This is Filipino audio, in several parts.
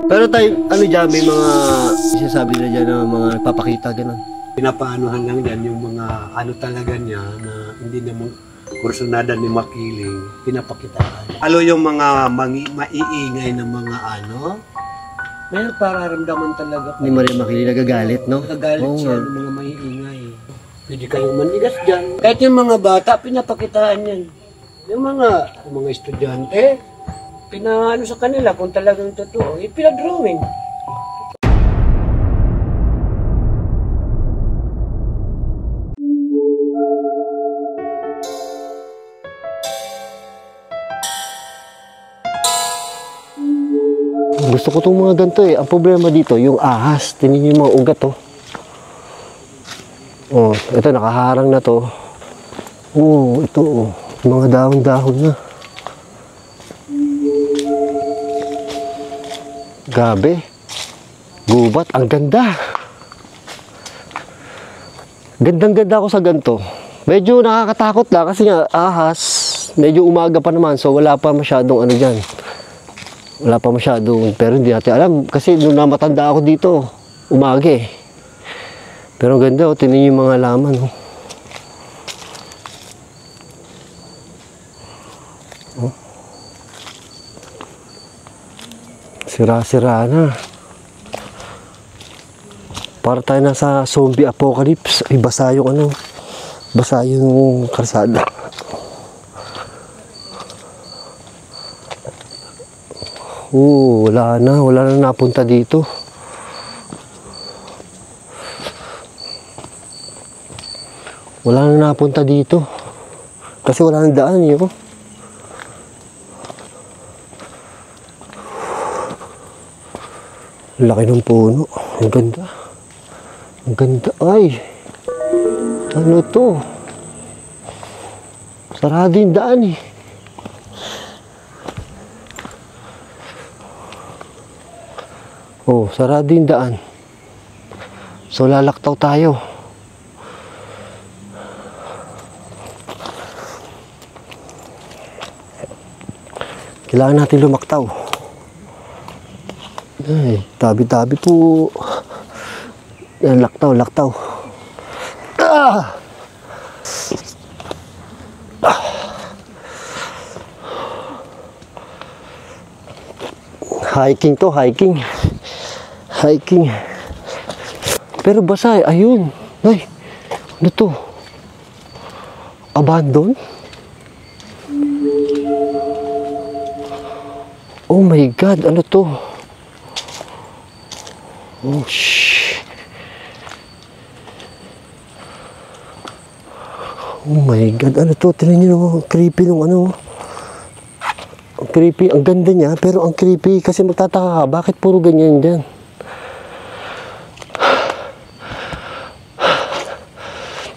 Pero tayo, ano dyan, may mga sinasabi na dyan na mga nagpapakita gano'n. Pinapaanuhan lang dyan yung mga ano talaga niya na hindi naman kursunada ni makiling, pinapakitaan. Alo yung mga maiingay na mga ano, may nagpararamdaman talaga. Hindi mo rin makili nagagalit, no? Nagagalit siya ng mga maiingay. Pwede kayong manigas dyan. Kahit yung mga bata, pinapakitaan yan. Yung mga estudyante, pinaano sa kanila kung talagang totoo, pinadrawing. Gusto ko itong mga ganito eh. Ang problema dito, yung ahas. Tingnan niyo yung mga ugat, oh. Oh, ito, nakaharang na to. Oh, ito, oh. Mga dahon-dahon na. Gabi. Gubat. Ang ganda. Gandang-ganda ako sa ganito. Medyo nakakatakot na kasi nga, ahas. Medyo umaga pa naman, so wala pa masyadong ano dyan. Wala pa masyadong, pero hindi natin alam. Kasi nung namatanda ako dito, umaga eh. Pero ganda, oh, tingnan yung mga laman. Oh. Oh. Sira-sira na. Para tayo nasa zombie apocalypse. Ay, basa yung ano, basa yung kalsada. Wala na napunta dito. Wala na napunta dito. Kasi wala nang daan eh. Oh. Laki ng puno. Ang ganda. Ang ganda. Ay! Ano to? Sarado yung daan eh. Oh, sarado yung daan. So, lalaktaw tayo. Kailangan natin lumaktaw. Ay, tabi-tabi po. Laktaw, laktaw. Ah! Hiking to, hiking. Hiking. Pero basa eh. Ayun. Ay, ano to? Abandon? Oh my God, ano to? Oh, shh. Oh my God, ano to? Tingnan nyo, creepy nung ano. Ang creepy, ang ganda niya, pero ang creepy kasi magtataka ka, bakit puro ganyan dyan?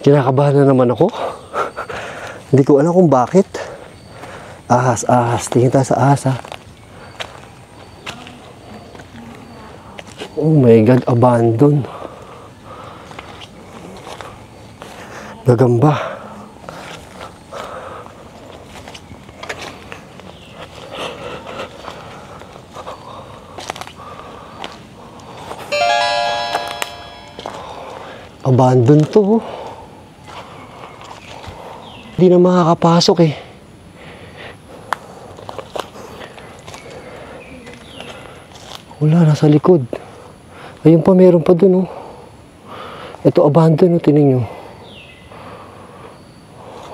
Kinakabahan na naman ako. Hindi ko alam kung bakit. Ahas, ahas. Tingin tayo sa ahas, ha. Oh my God, abandon. Gagamba. Abandon to. Hindi na makakapasok eh. Wala, nasa likod. Ayun pa, meron pa dun oh. Ito abandon oh, tingnan nyo.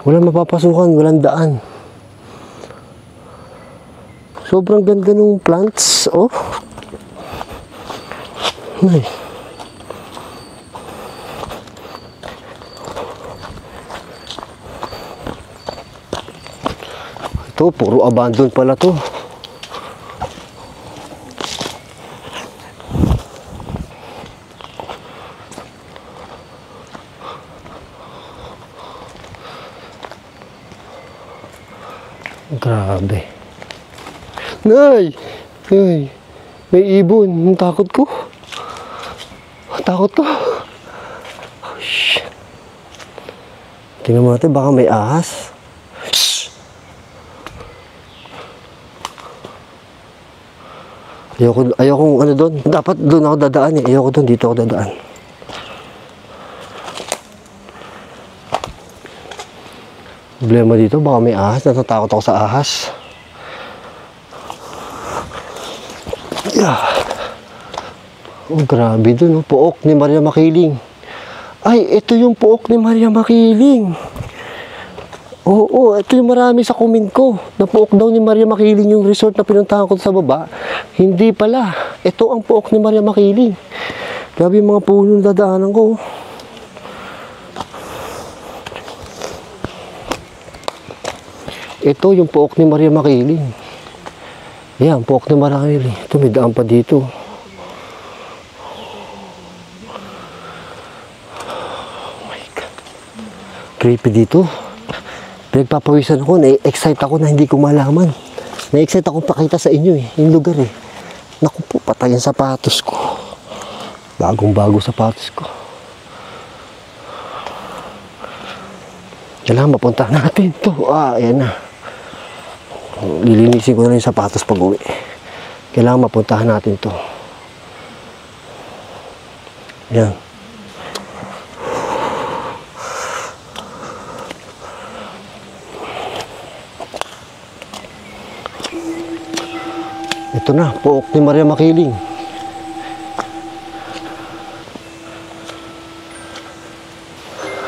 Walang mapapasukan, walang daan. Sobrang ganda ng plants oh. Ay. Ito, puro abandon pala to. Grabe. Nay! Ay, may ibon. Ang takot ko. Ang takot ko. Oh, shit. Tingnan mo natin, baka may ahas. Ayoko ano doon. Dapat doon ako dadaan eh. Ayoko doon, dito ako dadaan. Problema dito, baka may ahas. Natatakot ako sa ahas. Yeah. Oh, grabe doon, oh. Pook ni Maria Makiling. Ay, ito yung pook ni Maria Makiling. Oo, ito yung marami sa comment ko. Napuok daw ni Maria Makiling yung resort na pinuntahan ko sa baba. Hindi pala. Ito ang puok ni Maria Makiling. Grabe yung mga puno na dadaanan ko. Ito yung puok ni Maria Makiling. Yan, puok ni Maria Makiling. Ito, may daan pa dito. Oh my God. Creepy dito. Nagpapawisan ako, na-excite ako na hindi ko malaman. Na-excite ako pakita sa inyo eh, yung lugar eh. Naku po, patay ang sapatos ko. Bagong-bago sapatos ko. Kailangan mapunta natin to. Ayan na. Lilinisin ko na yung sapatos pag uwi. Kailangan mapuntahan natin to. Ayan. Ito na, puok ni Maria Makiling.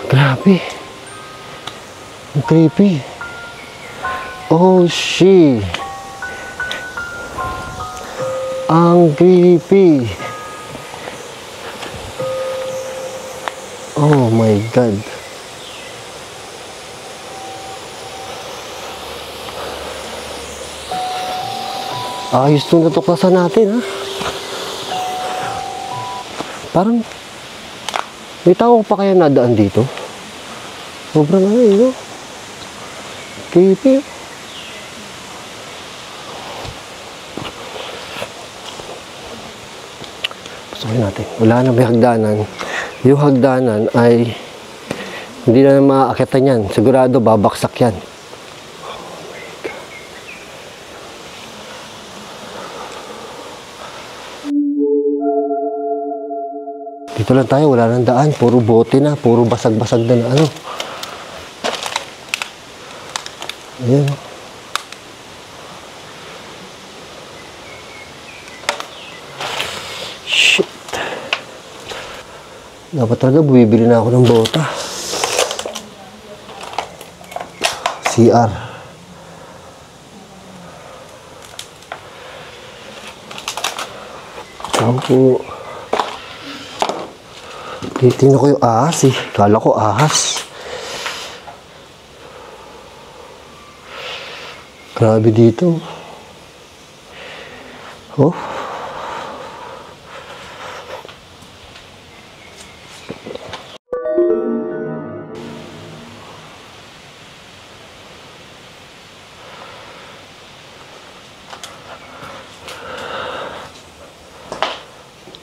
Grabe. Ang creepy. Oh, shit. Ang creepy. Oh my God. Ayos itong natuklasan natin, ha? Parang may tao pa kaya nadaan dito? Sobrang ano eh, no? Creepy. Pasukin natin. Wala na may hagdanan. Yung hagdanan ay hindi na maaakyatan yan. Sigurado babaksak yan. Dito lang tayo, wala nang daan. Puro bote na, puro basag-basag na ano. Ayan. Shit. Dapat talaga bumibili na ako ng bota. CR. Ako. Titingnan ko yung ahas eh. Kala ko ahas. Grabe dito. Oh.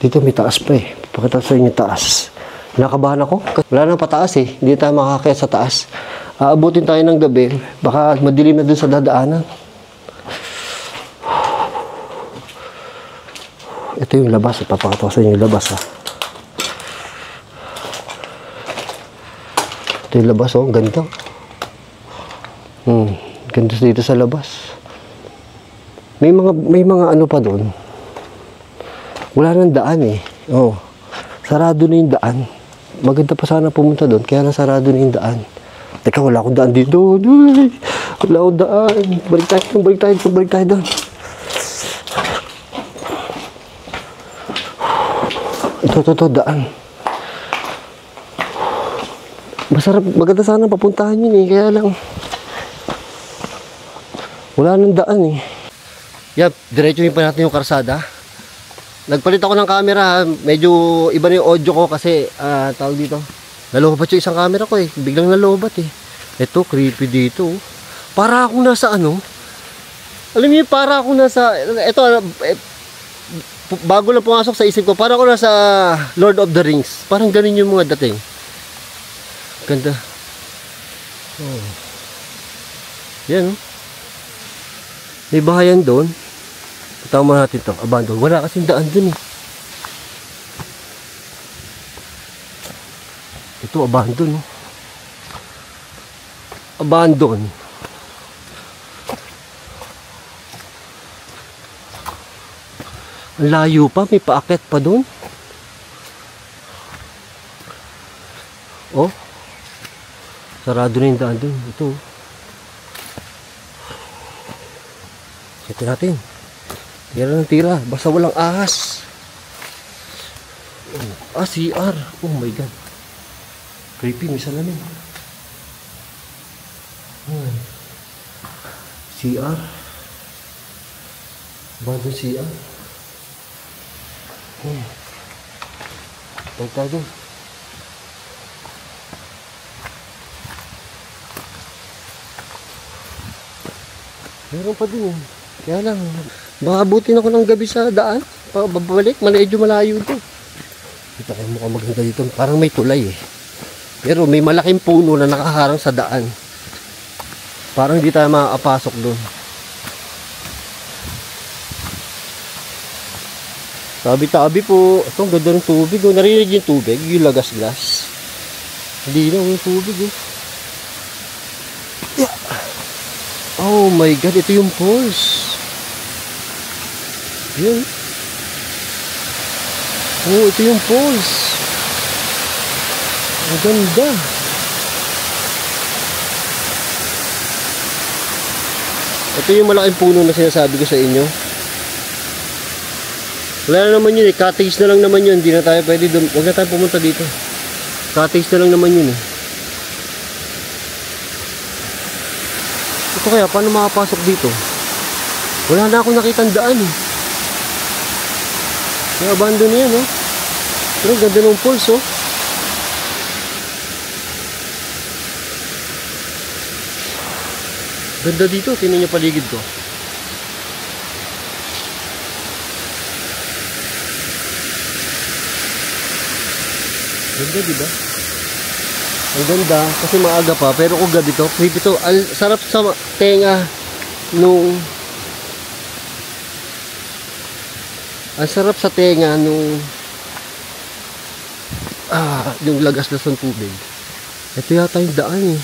Dito may taas pa eh. Pakita sa inyo taas. Nakabahan ako. Wala nang pataas eh. Hindi tayo makakaya sa taas. Aabutin tayo ng gabi. Baka madilim na dun sa dadaanan. Ito yung labas. Ipapakita ko sa inyo yung labas ha. Ito yung labas oh. Ganda. Ganda dito sa labas. May mga ano pa doon. Wala nang daan eh. Oh. Sarado na yung daan. Maganda pa sana pumunta doon, kaya nasarado na yung daan. Teka, wala akong daan dito. Wala akong daan. Balik tayo doon. Ito, daan. Masarap, maganda sana papuntahan yun eh, kaya lang. Wala nang daan eh. Yap, diretsuhin pa natin yung karsada. Nagpalit ako ng camera, medyo iba na yung audio ko kasi tawag dito. Nalobat yung isang camera ko eh. Biglang nalobat eh. Ito, creepy dito. Para akong nasa ano? Alam niyo, para akong nasa ito bago lang pumasok sa isip ko, para akong nasa Lord of the Rings. Parang ganun yung mga dating. Ganda. Oh. Yan oh. May bahayan doon. Tama natin to, abandon. Wala kasing daan dun eh. Ito, abandon. Oh. Abandon. Ang layo pa, may paakyat pa dun. Oh. Sarado na yung daan dun. Ito. Ito natin. Tira ng tira. Basta walang ahas. Ah, CR. Oh my God. Creepy. May salamin. CR. Abandon CR. Huwag tayo. Meron pa din eh. Kaya lang, makabutin ako ng gabi sa daan. Babalik, medyo malayo to. Ito kayo mukhang maganda dito. Parang may tulay eh. Pero may malaking puno na nakaharang sa daan. Parang hindi tayo makakapasok doon. Tabi-tabi po. Ito, ang ganda ng tubig. Oh. Narinig yung tubig, yung lagas-gas. Hindi na yung tubig eh. Yeah. Oh my God, ito yung falls. Yan. Oh, ito yung falls. Ang ganda. Ito yung malaking puno na sinasabi ko sa inyo. Wala na naman yun eh. Cottage na lang naman yun. Hindi na tayo pwede doon. Huwag na tayo pumunta dito. Cottage na lang naman yun eh. Ito kaya, paano makapasok dito? Wala na akong nakitang daan eh. May abandon na yan oh. Pero ganda ng falls oh. Ganda dito, tingnan niyo paligid ko. Ganda diba? Ang ganda kasi maaga pa pero kung gabi to, creepy to. Ang sarap sa tenga nung yung lagas-las ng tubig. Ito yata yung daan eh.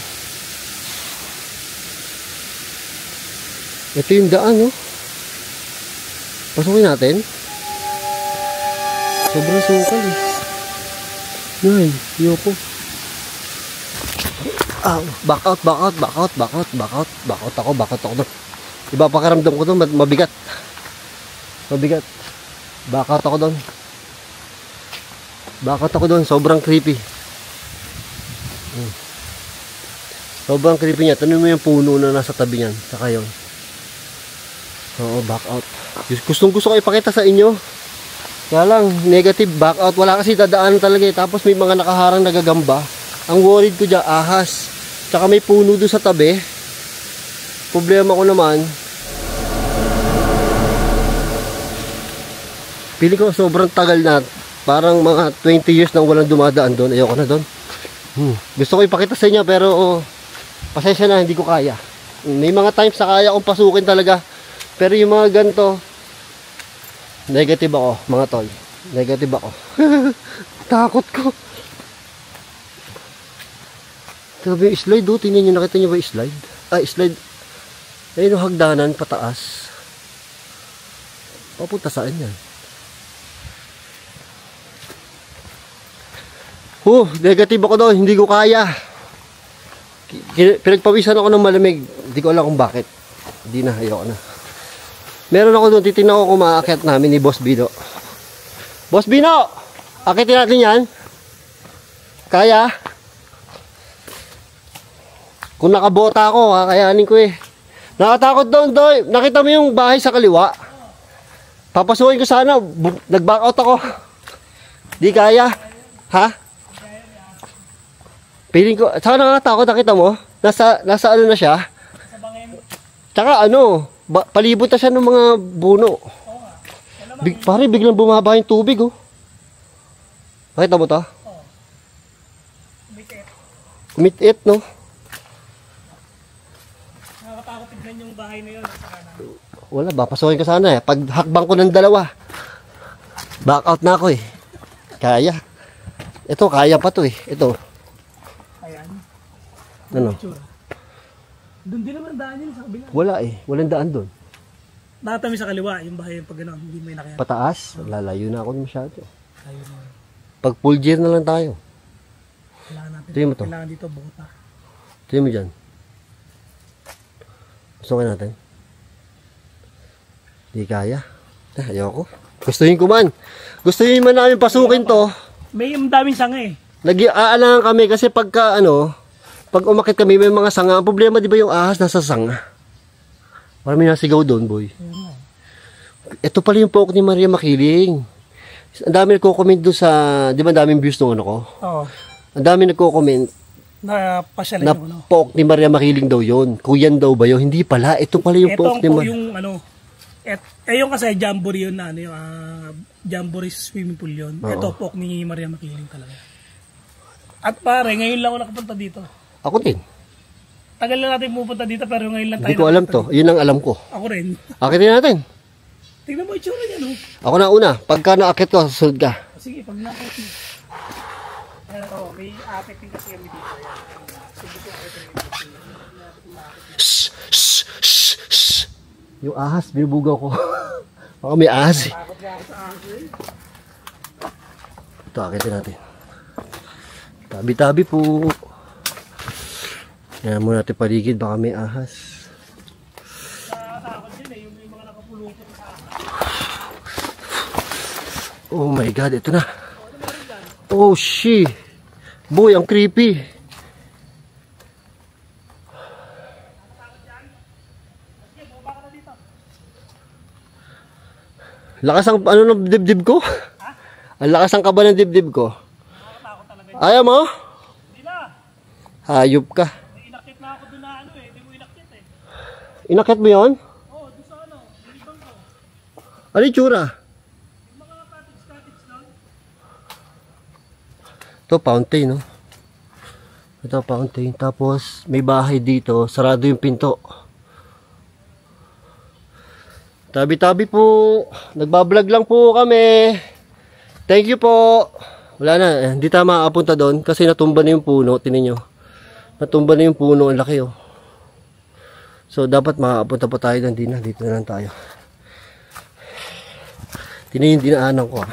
Ito yung daan oh. Pasukin natin. Sobrang sukal eh. Yan, yoko. Back out ako. Iba pakaramdam ko doon, mabigat. Back out ako doon. Sobrang creepy. Sobrang creepy niya. Tanong mo yung puno na nasa tabi niyan. Saka yun. Oo, back out. Gusto ko ipakita sa inyo. Kaya lang, negative back out. Wala kasi dadaan talaga eh. Tapos may mga nakaharang nagagamba. Ang worried ko dyan, ahas. Tsaka may puno doon sa tabi. Problema ko naman, pili ko sobrang tagal na. Parang mga 20 years nang walang dumadaan doon. Ayoko na doon. Gusto ko ipakita sa inyo pero pasensya na, hindi ko kaya. May mga times na kaya kong pasukin talaga. Pero yung mga ganito, negative ako mga tol. Negative ako. Takot ko. Sabi yung slide oh. Tingnan nyo, nakita nyo ba yung slide? Slide. Ayun yung hagdanan pataas. Papunta saan yan? Negative ako doon. Hindi ko kaya. Pinagpawisan ako ng malamig. Hindi ko alam kung bakit. Hindi na, ayoko na. Meron ako doon. Titignan ko kung maakyat namin ni Boss Bino. Boss Bino! Akitin natin yan. Kaya? Kung nakabota ako, kakayanin ko eh. Nakatakot doon, Doy. Nakita mo yung bahay sa kaliwa? Papasukin ko sana. Nag-back out ako. Di kaya. Ha? Piling ko. Saka nakatakot, nakita mo? Nasa ano na siya? Tsaka ano, palibot na siya ng mga buno. Pare, biglang bumaba yung tubig oh. Nakita mo to? Umit-it, no? Nakakatakot tignan yung bahay na yun. Wala, papasukin ka sana eh. Pag hakbang ko ng dalawa, back out na ako eh. Kaya. Ito, kaya pa to eh. Ito. Ayan. Ano? Doon din naman daan yun sa kabila. Wala eh. Walang daan doon. Nakatami sa kaliwa, yung bahay pag gano'n, hindi may nakaya. Pataas, lalayo na ako masyado. Ayun na. Pag full gear na lang tayo. Kailangan natin. Tingnan mo to. Kailangan dito, bota. Tingnan mo dyan. Gusto ka natin? Di kaya. Ayoko. Gustuhin ko man. Gustuhin man namin pasukin to. May daming sanga eh. Nag-aalangan kami kasi pagka pag umakit kami may mga sanga. Ang problema di ba yung ahas nasa sanga? Marami nasigaw doon, boy. Ito pala yung poke ni Maria Makiling. Ang dami nagko-comment doon sa, di ba daming views nung ano ko? Oo. Ang dami nagko-comment Na pasyalan na yung ano. poke ni Maria Makiling daw yon. Kuyan daw ba yun? Hindi pala. Ito pala yung Ito poke ni po Maria. yung ano. Yung kasi jamboree yun na ano yung jamboree swimming pool yun. Oo. Ito po ni Maria Makiling talaga. At pare, ngayon lang ako nakapunta dito. Ako din. Tagal na natin pupunta dito pero ngayon lang tayo. Hindi ko alam to. Yun ang alam ko. Ako rin. Akitin natin. Tingnan mo itsura niya, no? Ako na una. Pagka naakit ko, susunod ka. Sige, pag nakot mo. Ayan, may atik din kasi kami dito. Ayan. Sige ko, Shh! Shh! Shh! Shh! Yung ahas, binubugaw ko. Baka may ahas eh. takot nga ako sa aso eh. Ito, akitin natin. Tabi-tabi po. Yan muna natin paligid, baka may ahas. Nakatakot din eh, yung may mga nakapulupot sa akin. Oh my God, ito na. Oh shit. Boy, ang creepy. Lakas ang ano ng dibdib ko? Ang lakas ang kaba ng dibdib ko. Ayaw mo? Hindi na. Hayop ka. May inakit na ako doon na ano eh. Hindi mo inakit eh. Inakit mo yun? Oo, doon sa ano. Bilibang ko. Ano yung tsura? Yung mga cottage lang. Ito, fountain, no? Ito, fountain. Tapos, may bahay dito. Sarado yung pinto. Tabi-tabi po. Nagbablog lang po kami. Thank you po. Wala na. Hindi tayo makakapunta doon kasi natumba na yung puno. Tingnan nyo. Natumba na yung puno. Ang laki, oh. So, dapat makakapunta pa tayo doon. Dito na lang tayo. Tingnan yung dinaanan ko, ah.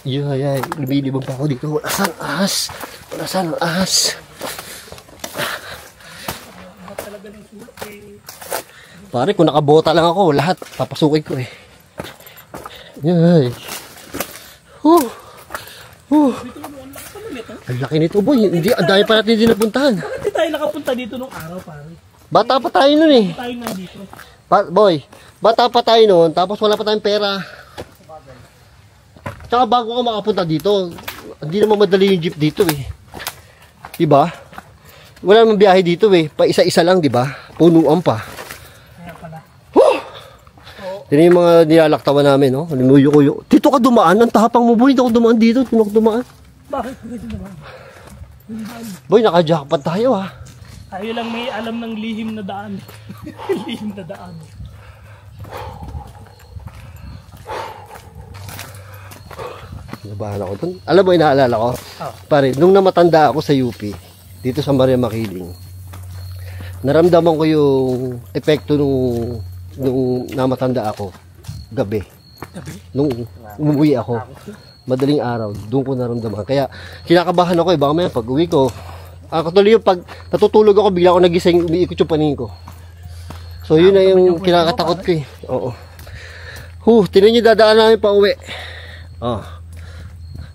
Yay, lumilibang pa ako dito. Wala saan ahas. Wala saan ahas. Pare, kung nakabota lang ako, lahat papasukin ko eh. Yay. Ang laki nito, boy. Hindi, ang dami pa natin din napuntahan. Bakit di tayo nakapunta dito nung araw pare? Bata pa tayo nun eh. Tayo nga dito. Boy, bata pa tayo nun, tapos wala pa tayong pera. Tsaka bago ka makapunta dito, hindi naman madali yung jeep dito eh. Diba? Wala namang biyahe dito eh. Pa isa-isa lang, diba? Punuan pa. Kaya pala. Yan yung mga nilalaktawan namin, no? Limuyo-kuyo. Dito ka dumaan, ang tapang mo, boy. Dito ka dumaan dito. Dito ka dumaan. Bakit? Dito naman. Boy, naka-jackpot tayo, ha? Tayo lang may alam ng lihim na daan. Lihim na daan. Nabahan ako dun. Alam mo, inaalala ko? Pare, nung namatanda ako sa UP, dito sa Maria Makiling, naramdaman ko yung epekto nung namatanda ako. Gabi. Nung umuwi ako. Madaling araw, doon ko naramdaman. Kaya, kinakabahan ako eh. Baka may pag uwi ko, katuloy yung pag natutulog ako, bigla ako nagising, umiikot yung paningin ko. So, yun na yung kinakatakot ko eh. Oo. Tinan nyo dadaan namin pa uwi. Oh.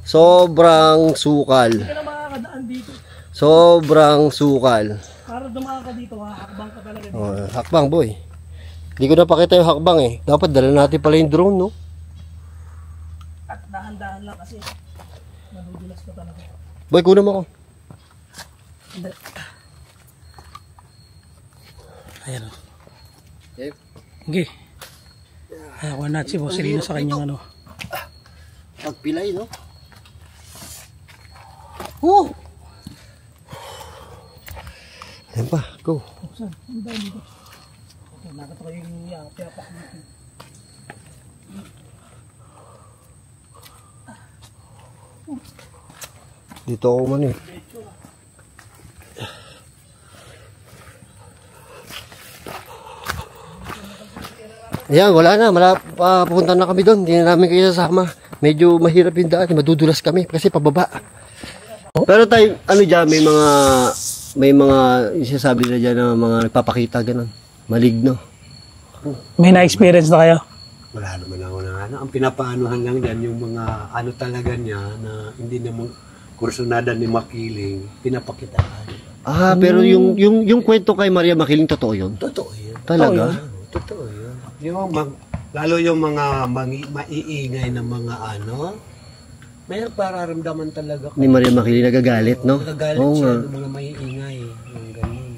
Sobrang sukal. Hindi ka na makakadaan dito. Sobrang sukal. Para dumaan ka dito, hakbang ka talaga dito. Oh, hakbang, boy. Hindi ko napakita yung hakbang eh. Dapat dala natin pala yung drone, no? At dahan-dahan lang kasi madudulas ka talaga. Boy, kunan mo ako. Ayan o. Okay. Okay. Ayaw natin si Bosilino sa kanyang ano. Pagpilay, no? Ayan pa, go. Saan? Ang dami dito. Nakatawa yung yapak natin. Dito ako man eh. Ayan, wala na. Papunta na kami doon. Hindi na namin kayo sasama. Medyo mahirap yung daan. Madudulas kami kasi pababa. Pero tayo, ano dyan, may mga isasabi na dyan na mga nagpapakita ganun. Maligno. May na-experience na kayo? Wala naman ako na ano. Ang pinapaanuhan lang dyan yung mga ano talaga niya na hindi naman kursunada ni Makiling, pinapakitaan. Ah, pero yung kwento kay Maria Makiling, totoo yun? Totoo yun. Talaga? Totoo yun. Lalo yung mga maiingay na mga ano, may pararamdaman talaga. Ni Maria Makiling nagagalit, no? Nagagalit Oo siya nga. ng mga maiingay. Yung ganun.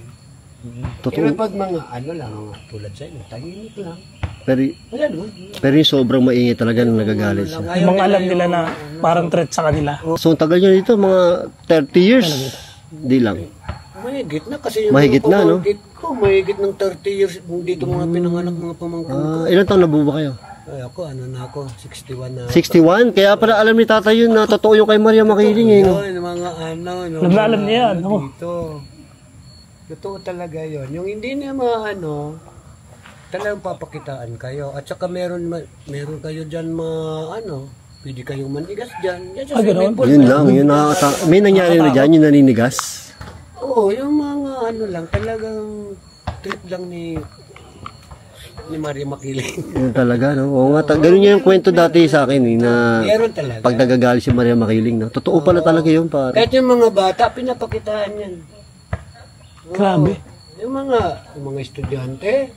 Totoo. Pero pag mga ano lang, tulad sa inyo, tahimik lang. Pero Wala naman. yung sobrang maingay talaga nung nagagalit siya. Yung mga alam nila na parang threat sa kanila. So, ang tagal nyo dito, mga 30 years. Hindi lang. Mahigit na kasi yung Mahigit mga na, no? pamangkin ko, mahigit ng 30 years dito mga pinanganak mga pamangkin ko. Ilan taon na ba kayo? Ay, ako, ano na ako, 61 na. 61? Kaya pala alam ni tata yun na totoo yung kay Maria Makiling eh. No? Yun, mga ano, no, Alam niya yan, ano, ako. dito. Totoo talaga yun. Yung hindi niya mga ano, talagang papakitaan kayo. At saka meron kayo dyan ano, pwede kayong manigas dyan. Yan sa ganun? swimming pool. Yun lang. May nangyari na dyan, yung naninigas. Oo, yung mga ano lang, talagang trip lang ni Maria Makiling. Yun talaga, no? Oo nga, ganun niya yung kwento dati sa akin eh, na Meron talaga. pag nagagalit si Maria Makiling, no? Totoo pala talaga yun, pare. Kahit yung mga bata, pinapakitaan yan. Oo. Grabe. Yung mga estudyante,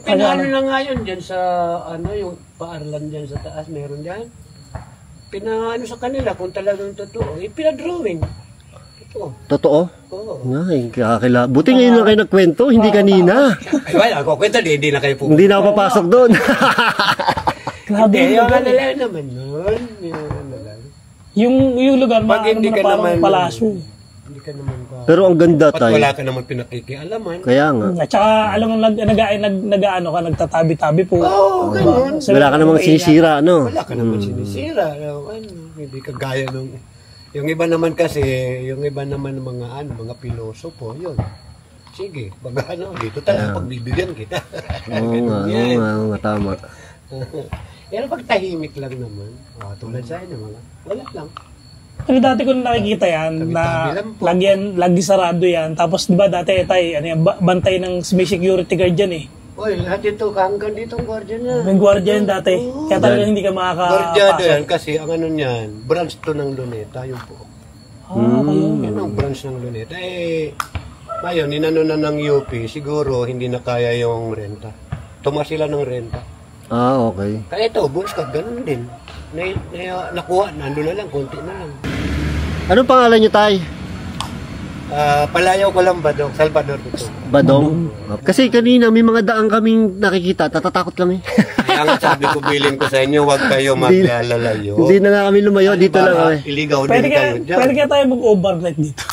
pinano na nga yun dyan sa, ano, yung paaralan dyan sa taas, meron dyan. Pinaano sa kanila kung talagang totoo, pinadrawing. Totoo. Totoo? Oo. Ay, kakila. Buti ngayon lang kayo nagkwento, hindi kanina. Ay, wala, ako kwenta, hindi na kayo pupunta. Hindi na ako papasok doon. Grabe. Hindi, yung ano lang naman nun. Yung ano lang. Yung lugar, Pag hindi ka parang naman- palasyo. Hindi ka naman ba? Pero ang ganda Ba't tayo. wala ka naman pinakikialaman? Kaya nga. At saka, alam mo, nag-ano ka, nagtatabi-tabi po. Oo, ganun. Wala ka namang sinisira, no? Wala ka naman sinisira. Ano, hindi ka gaya nung... Yung iba naman kasi, yung iba naman mga pilosopo, yun. Sige, pag ano, dito talaga pagbibigyan kita. Oo nga, tama. Pero pag tahimik lang naman, tulad sa inyo, wala lang. Pero dati ko nakikita yan, na Tabi-tabi lang po. lagi sarado yan. Tapos, di ba dati, bantay ng may security guard dyan eh. Oy, lahat ito, hanggang dito ang guardian na. May guardian dati. Kaya talaga hindi ka Guardiado makakapasok. yan kasi ang ano niyan, branch to ng Luneta, yung po. Yan ang branch ng Luneta. Ngayon, inano na ng UP, siguro hindi na kaya yung renta. Tumas sila ng renta. Ah, okay. Kaya ito, bukas ka, ganun din. Nakuha, nando na lang, konti na lang. Anong pangalan niyo, Tay? Palayaw ko lang ba, Dok? Salvador dito. Badong? Kasi kanina may mga daan kaming nakikita, natatakot kami. Kaya nga sabi ko, bilin ko sa inyo, huwag kayo maglalalayo. Hindi na nga kami lumayo, dito lang kami. Iligaw din Pwede kayo dyan. kaya tayo mag-overnight dito.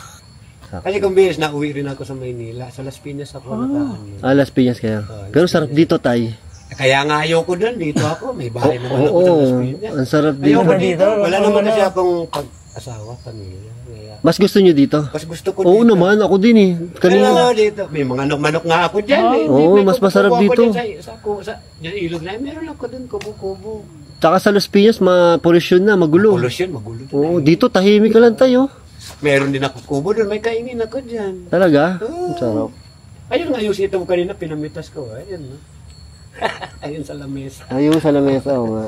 Kasi kung bilis na uwi rin ako sa Maynila, sa Las Piñas ako nakaan. Las Piñas kaya. Pero sarap dito, Tay. Kaya nga ayoko doon, dito ako. May bahay naman ako Oo, sa Las Piñas. ang sarap dito. Ayoko dito. Dito, Wala naman ano, kasi akong pag-asawa, pamilya. Kaya, Mas gusto niyo dito? mas gusto ko Oo dito. naman, ako din eh. Kanina. Kaya dito, may mga manok nga ako dyan. Oo, mas masarap dito. Sa ilog na, meron ako doon, kubo-kubo. Tsaka sa Las Piñas, ma-pollution na, magulo. Pollution, magulo doon. Oo, dito tahimik ka lang tayo. Meron din ako kubo doon, may kainin ako dyan. Talaga? Oo. Ang sarap. Ayun nga, yung sito mo kanina, pinamitas ko. Ayun, no? Ayun sa lamesa. Ayun sa lamesa, oo nga.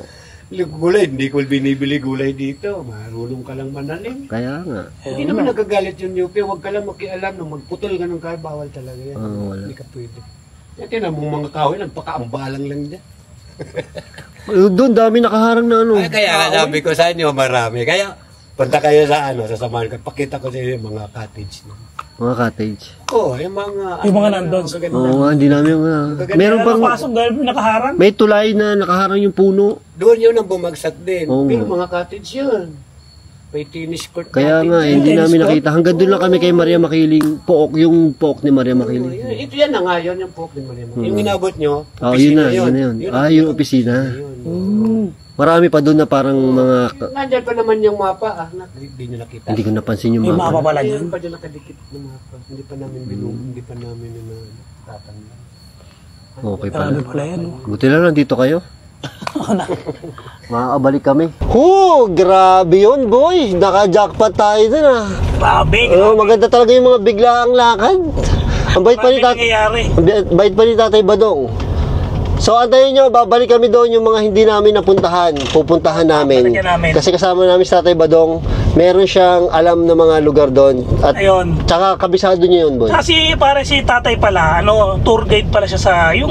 Gulay, hindi ko binibili gulay dito. Marunong ka lang manalim. Kaya nga. Hindi naman nagagalit yung UP. Huwag ka lang makialam. No? Magputol ka ng kahoy, bawal talaga yan. Oo, wala. Hindi ka pwede. Yan, tinan mo mga kahoy, nagpakaambalang lang dyan. Doon, dami nakaharang na ano. Ay, kaya nga sabi ko sa inyo, marami. Kaya, punta kayo sa sasamahan ko. Pakita ko sa inyo yung mga cottage. Mga cottage. Oo, yung mga nandun. Oo nga, hindi namin meron pang, Napasok dahil nakaharang. may tulay na nakaharang yung puno. Doon yun ang bumagsak din. Oo. Pero mga cottage yun. May tennis court. Kaya nga, hindi namin nakita. Hanggang doon lang kami kay Maria Makiling. Pook, yung pook ni Maria Makiling. Ito yan na nga, yun yung poke ni Maria. Yung inabot nyo, Oh, yun na, yun na yun. Ah, yung opisina. Marami pa doon na parang mga... Nandiyan pa naman yung mapa, hindi nyo nakita. Hindi ko napansin yung May mapa. mapa pala Ayun yun. pa dyan nakadikit ng mapa. Hindi pa namin hindi pa namin tatanda. Okay pala. Grabe pala yan. Buti na lang dito kayo. Makakabalik kami. Grabe yun, boy. Naka-jackpot tayo dun ah. Grabe. Maganda talaga yung mga biglaang lakad. Ang bait pa ni nangyayari. Bait pa ni Tatay Badong. So antayin nyo, babalik kami doon yung mga hindi namin napuntahan. Pupuntahan namin. Kasi kasama namin si Tatay Badong. Meron siyang alam na mga lugar doon. At Ayun. tsaka kabisado niya yun, boy. Kasi para si tatay pala, tour guide pala siya sa, yung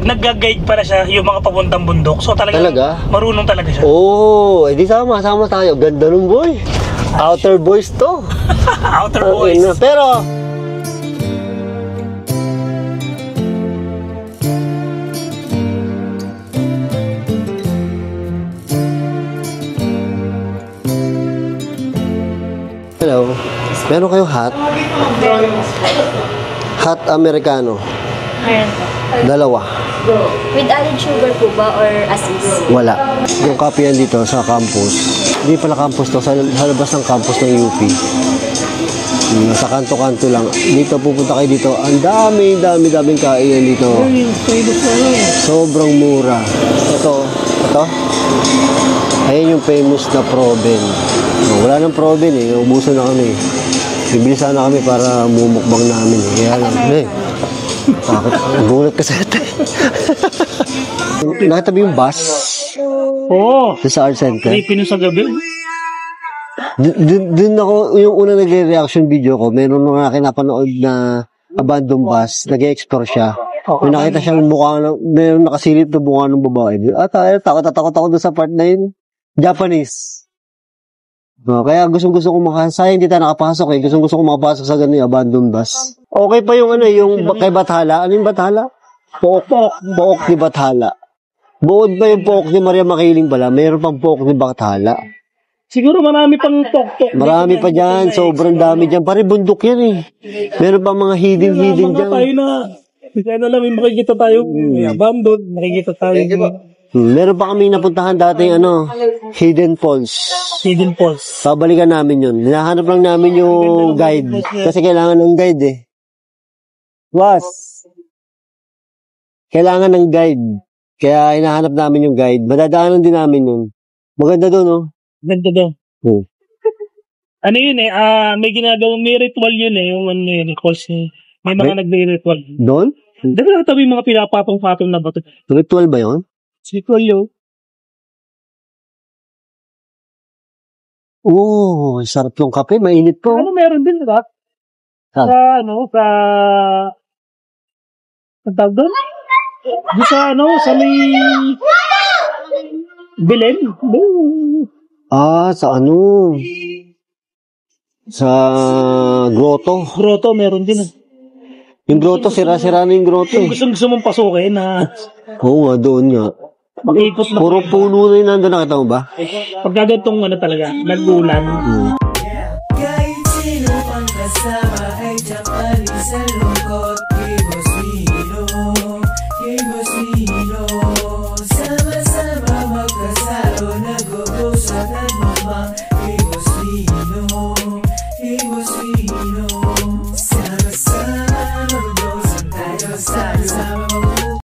nag-guide pala siya yung mga papuntang bundok. So Talaga? marunong talaga siya. Edi sama tayo. Ganda nun, boy. Outer boys to. Outer boys. Pero, hello. Meron kayo hot? Hot Americano. Meron po. Dalawa. With added sugar po ba or as is? Wala. Yung copy yan dito sa campus. Hindi pala campus to. Sa labas ng campus ng UP. Sa kanto-kanto lang. Dito pupunta kayo dito. Ang daming kainan dito. Sobrang mura. Ito. Ayan yung famous na Proben. Wala nang Proben eh. Ubusan na kami. Bibili sana kami para mumukbang namin eh. Kaya lang. Bakit? Gulat ka sa ito. Nakita mo yung bus? Oo. Sa Art Center? Pilipino sa gabi. Doon ako, yung unang nagre-reaction video ko, meron nga kinapanood na abandoned bus, nag-explore siya. May nakita siyang mukha, meron nakasilip na mukha ng babae. Takot ako doon sa part na yun. Japanese. Kaya gustong-gusto ko sayang hindi tayo nakapasok eh. Gustong-gusto ko makapasok sa ganun yung abandoned bus. Okay pa yung yung kay Bathala. Ano yung Bathala? Pook ni Bathala. Buod ba yung pook ni Maria Makiling pala? Mayroon pang pook ni Bathala. Siguro marami pang tok-tok. Marami pa dyan. Sobrang dami dyan. Pare bundok yan eh. Meron pa mga hidden dyan. Kaya na lang, may makikita tayo. May abandoned. Makikita tayo. Meron pa kami napuntahan dati Hidden Falls. Hidden Falls. Babalikan namin yun. Hinahanap lang namin yung guide. Kasi kailangan ng guide eh. Kailangan ng guide. Kaya hinahanap namin yung guide. Madadaanan din namin yun. Maganda doon, no? Ganda daw. Ano yun eh, may ginagawang, may ritual yun eh, yung ano yun, kasi may mga nagre-ritual. Doon? Dahil tabi yung mga pinapatong-patong na bato. Ritual ba yun? Ritual yun. Sarap yung kape. Mainit po. Meron din, diba? Sa ang tawag doon? Sa may Belen. Sa Sa grotto. Grotto, meron din. Yung grotto, sira-sira na yung grotto eh. Gusto mong pasukin na Oo nga, doon nga. makikot na. Puro puno na yun nandun, nakita mo ba? Pagkagantong talaga, nag-ulan. Kahit sino pang kasama ay Japanese sa lungkot. Kay Boss Mino, kay Boss Mino.